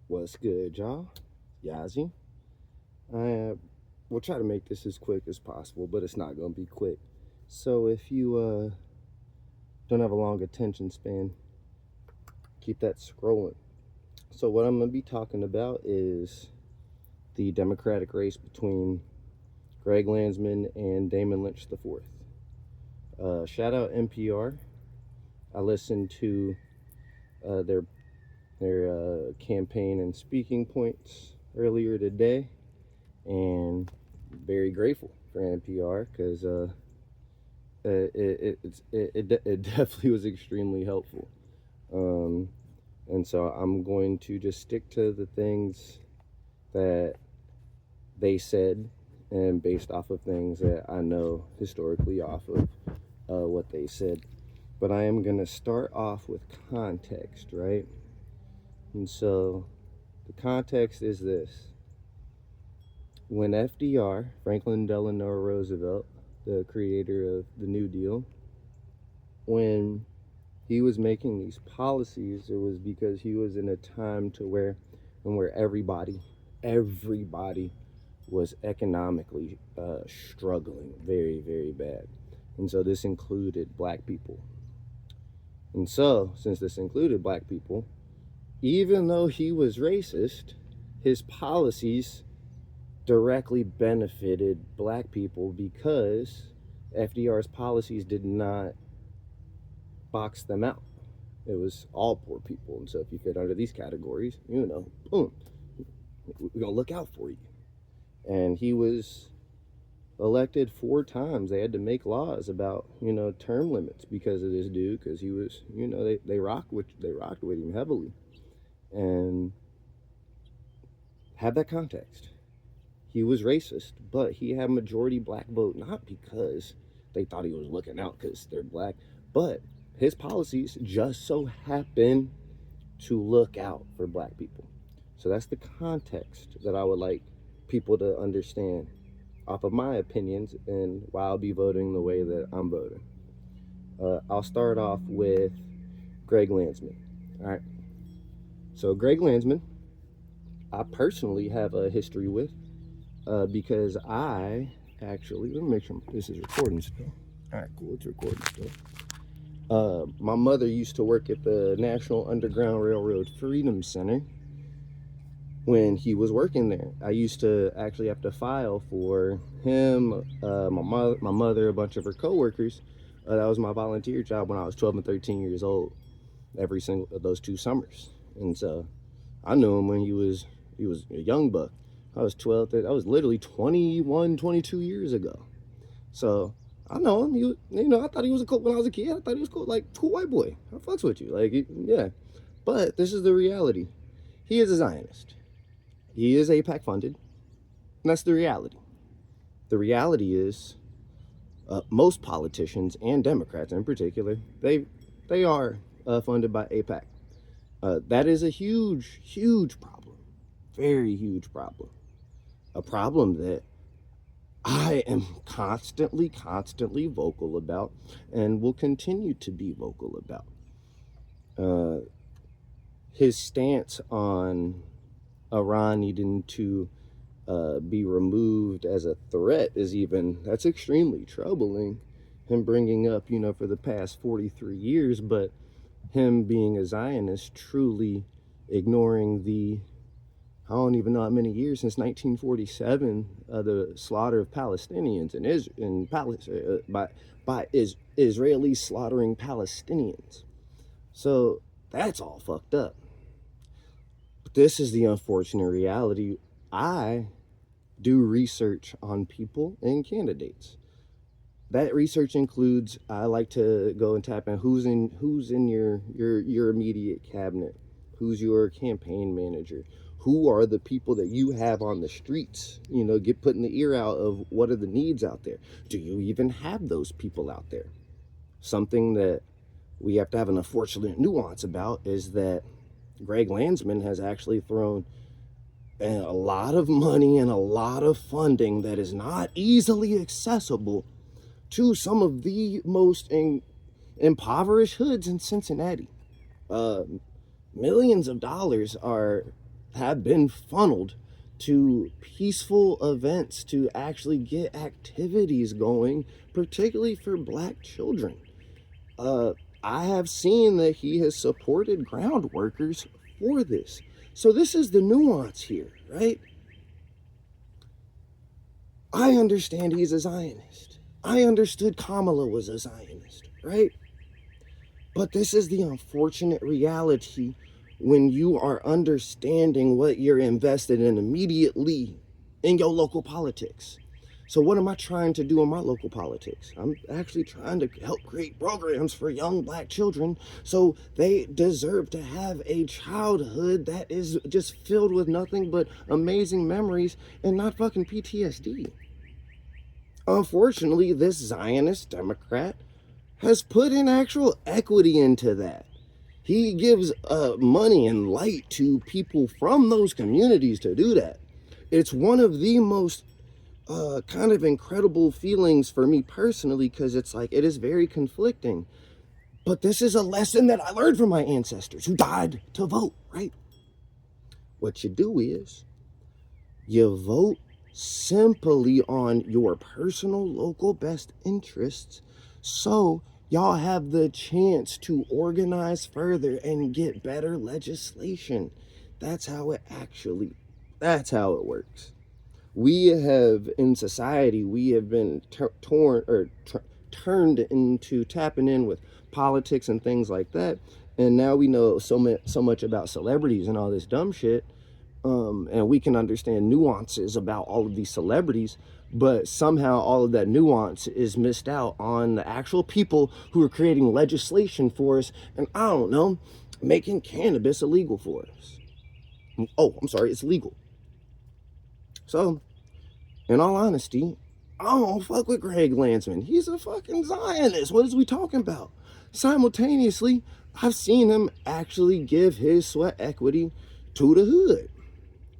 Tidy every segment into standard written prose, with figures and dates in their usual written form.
What's good, y'all? Yazi. I will try to make this as quick as possible, but it's not going to be quick. So if you don't have a long attention span, keep that scrolling. So what I'm going to be talking about is the Democratic race between Greg Landsman and Damon Lynch IV. Shout out NPR. I listened to their campaign and speaking points earlier today, and very grateful for NPR because it definitely was extremely helpful. And so I'm going to just stick to the things that they said and based off of things that I know historically off of what they said. But I am going to start off with context, right? And so the context is this. When FDR, Franklin Delano Roosevelt, the creator of the New Deal, when he was making these policies, it was because he was in a time where everybody was economically struggling very, very bad. And so this included black people. And so, since this included black people, even though he was racist, his policies directly benefited black people because FDR's policies did not box them out. It was all poor people. And so if you fit under these categories, boom, we're going to look out for you. And he was elected 4 times. They had to make laws about, term limits because of this dude, because he was, they rocked with him heavily. And have that context. He was racist, but he had majority black vote, not because they thought he was looking out because they're black, but his policies just so happen to look out for black people. So that's the context that I would like people to understand off of my opinions and why I'll be voting the way that I'm voting. I'll start off with Greg Landsman. All right. So Greg Landsman, I personally have a history with because I actually, let me make sure this is recording still. All right, cool, it's recording still. My mother used to work at the National Underground Railroad Freedom Center when he was working there. I used to actually have to file for him, my mother, a bunch of her coworkers. That was my volunteer job when I was 12 and 13 years old, every single of those 2 summers. And so I knew him when he was a young buck. I was 12, I was literally 21, 22 years ago. So I know him. I thought he was cool when I was a kid. I thought he was cool, like cool white boy. I fucks with you, yeah. But this is the reality. He is a Zionist. He is AIPAC funded. And that's the reality. The reality is most politicians and Democrats in particular, they are funded by AIPAC. That is a huge, huge problem. Very huge problem. A problem that I am constantly vocal about and will continue to be vocal about. His stance on Iran needing to be removed as a threat that's extremely troubling. Him bringing up, for the past 43 years, but him being a Zionist truly ignoring I don't even know how many years since 1947, the slaughter of Palestinians by Israelis slaughtering Palestinians. So that's all fucked up. But this is the unfortunate reality. I do research on people and candidates. That research includes, I like to go and tap in who's in your immediate cabinet, who's your campaign manager, who are the people that you have on the streets, get putting the ear out of what are the needs out there. Do you even have those people out there? Something that we have to have an unfortunate nuance about is that Greg Landsman has actually thrown a lot of money and a lot of funding that is not easily accessible to some of the most impoverished hoods in Cincinnati. Millions of dollars have been funneled to peaceful events to actually get activities going, particularly for black children. I have seen that he has supported ground workers for this. So this is the nuance here, right? I understand he's a Zionist. I understood Kamala was a Zionist, right? But this is the unfortunate reality when you are understanding what you're invested in immediately in your local politics. So what am I trying to do in my local politics? I'm actually trying to help create programs for young black children so they deserve to have a childhood that is just filled with nothing but amazing memories and not fucking PTSD. Unfortunately, this Zionist Democrat has put in actual equity into that. He gives money and light to people from those communities to do that. It's one of the most kind of incredible feelings for me personally, because it's like, it is very conflicting. But this is a lesson that I learned from my ancestors who died to vote, right? What you do is you vote simply on your personal local best interests, so y'all have the chance to organize further and get better legislation. That's how it works. We have, in society, we have been turned into tapping in with politics and things like that. And now we know so much about celebrities and all this dumb shit. And we can understand nuances about all of these celebrities, but somehow all of that nuance is missed out on the actual people who are creating legislation for us, and I don't know, making cannabis illegal for us. Oh, I'm sorry, it's legal. So, in all honesty, I don't fuck with Greg Landsman. He's a fucking Zionist. What is we talking about? Simultaneously, I've seen him actually give his sweat equity to the hood.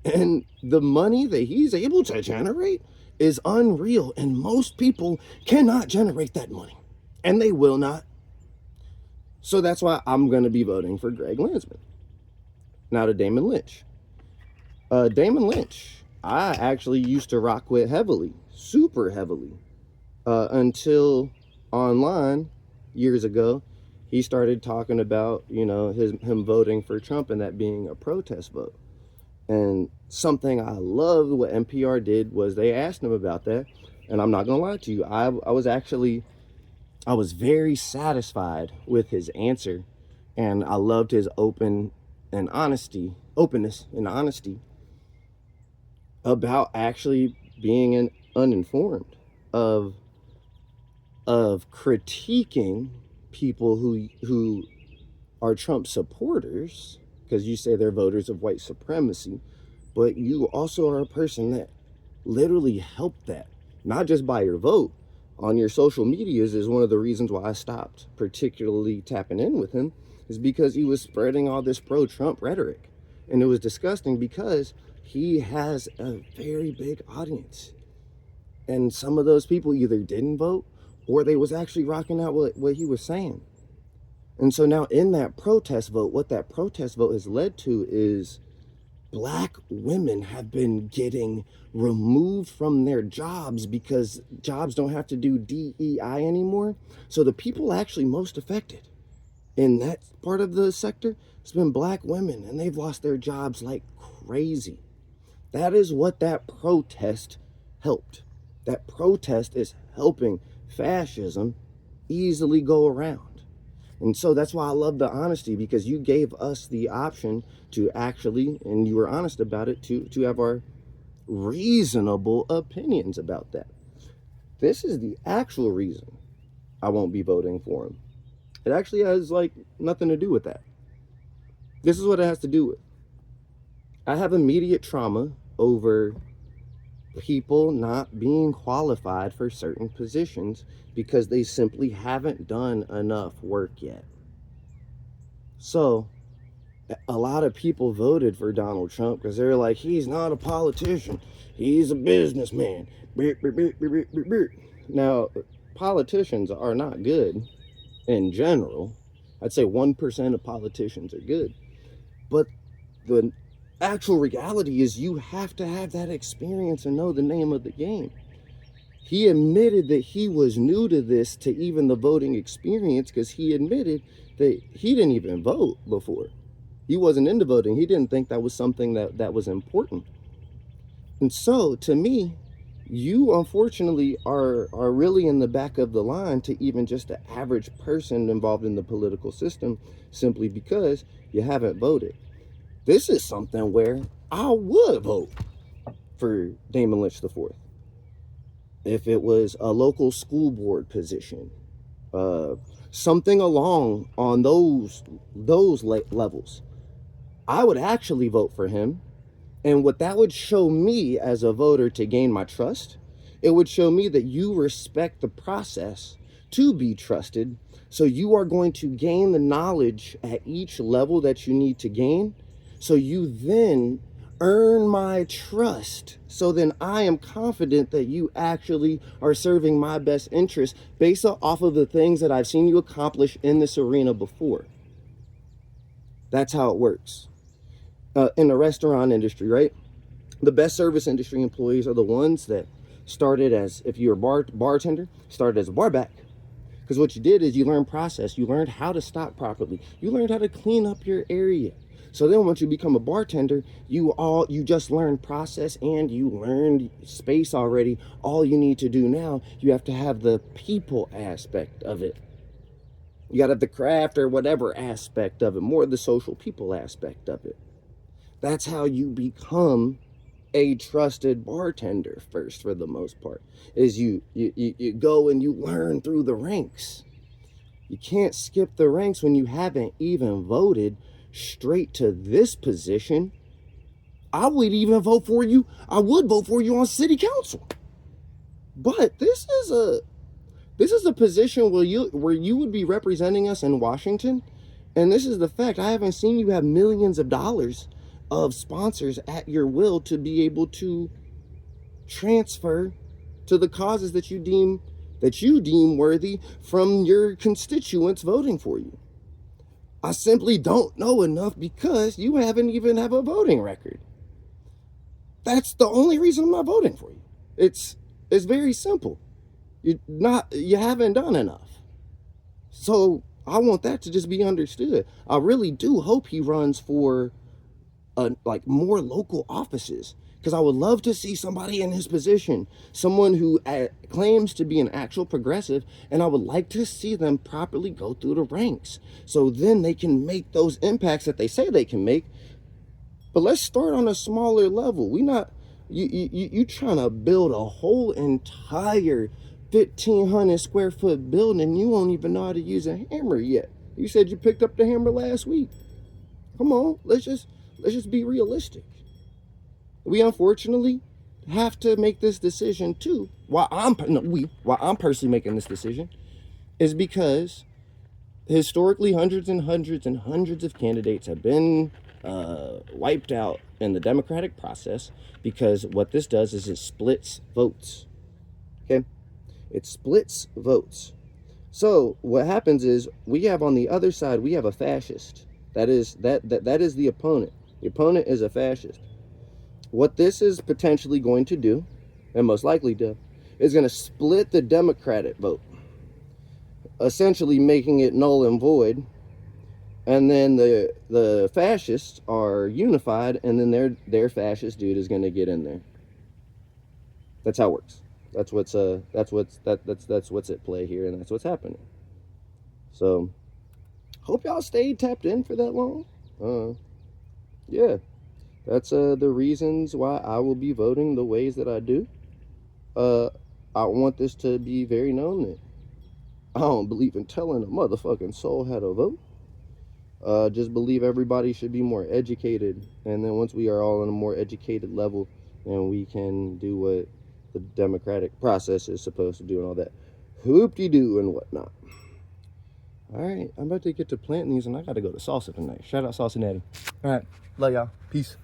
And the money that he's able to generate is unreal. And most people cannot generate that money. And they will not. So that's why I'm going to be voting for Greg Landsman. Now to Damon Lynch. Damon Lynch, I actually used to rock with heavily, super heavily, until online years ago, he started talking about, him voting for Trump and that being a protest vote. And something I loved what NPR did was they asked him about that. And I'm not going to lie to you, I was very satisfied with his answer. And I loved his openness and honesty about actually being uninformed of critiquing people who are Trump supporters, because you say they're voters of white supremacy, but you also are a person that literally helped that, not just by your vote on your social medias. Is one of the reasons why I stopped particularly tapping in with him, is because he was spreading all this pro-Trump rhetoric. And it was disgusting because he has a very big audience. And some of those people either didn't vote or they was actually rocking out what he was saying. And so now in that protest vote, what that protest vote has led to is black women have been getting removed from their jobs because jobs don't have to do DEI anymore. So the people actually most affected in that part of the sector has been black women, and they've lost their jobs like crazy. That is what that protest helped. That protest is helping fascism easily go around. And so that's why I love the honesty, because you gave us the option to actually, and you were honest about it, to have our reasonable opinions about that. This is the actual reason I won't be voting for him. It actually has nothing to do with that. This is what it has to do with. I have immediate trauma over people not being qualified for certain positions because they simply haven't done enough work yet. So a lot of people voted for Donald Trump because they're like, he's not a politician, he's a businessman. Now, politicians are not good in general. I'd say 1% of politicians are good, but the actual reality is you have to have that experience and know the name of the game. He admitted that he was new to this, to even the voting experience, because he admitted that he didn't even vote before. He wasn't into voting. He didn't think that was something that was important. And so, to me, you unfortunately are really in the back of the line to even just the average person involved in the political system, simply because you haven't voted. This is something where I would vote for Landsman and Lynch IV if it was a local school board position, something along on those levels. I would actually vote for him. And what that would show me as a voter to gain my trust, it would show me that you respect the process to be trusted. So you are going to gain the knowledge at each level that you need to gain. So you then earn my trust. So then I am confident that you actually are serving my best interest based off of the things that I've seen you accomplish in this arena before. That's how it works. In the restaurant industry, right? The best service industry employees are the ones that started as, if you're a bartender, started as a bar back. Because what you did is you learned process. You learned how to stock properly. You learned how to clean up your area. So then once you become a bartender, you just learned process and you learned space already. All you need to do now, you have to have the people aspect of it. You got to have the craft or whatever aspect of it, more the social people aspect of it. That's how you become a trusted bartender first, for the most part, is you go and you learn through the ranks. You can't skip the ranks when you haven't even voted straight to this position. I would even vote for you. I would vote for you on city council. But this is a position where you would be representing us in Washington. And this is the fact. I haven't seen you have millions of dollars of sponsors at your will to be able to transfer to the causes that you deem worthy from your constituents voting for you. I simply don't know enough because you haven't even have a voting record. That's the only reason I'm not voting for you. It's very simple. You haven't done enough. So I want that to just be understood. I really do hope he runs for like more local offices, because I would love to see somebody in his position, someone who claims to be an actual progressive, and I would like to see them properly go through the ranks so then they can make those impacts that they say they can make. But let's start on a smaller level. You trying to build a whole entire 1,500 square foot building. You won't even know how to use a hammer yet. You said you picked up the hammer last week. Come on, let's just be realistic. We unfortunately have to make this decision too. Why I'm personally making this decision is because historically hundreds and hundreds and hundreds of candidates have been wiped out in the democratic process, because what this does is it splits votes. Okay, it splits votes. So what happens is we have on the other side, we have a fascist. That is the opponent. The opponent is a fascist. What this is potentially going to do, and most likely do, is going to split the Democratic vote, essentially making it null and void. And then the fascists are unified, and then their fascist dude is going to get in there. That's how it works. That's what's at play here, and that's what's happening. So, hope y'all stayed tapped in for that long. Yeah, that's the reasons why I will be voting the ways that I do. I want this to be very known that I don't believe in telling a motherfucking soul how to vote. Just believe everybody should be more educated, and then once we are all on a more educated level, then we can do what the democratic process is supposed to do and all that hoop-de-doo and whatnot. All right, I'm about to get to planting these, and I gotta go to salsa tonight. Shout out Salsa Natty. All right, love y'all. Peace.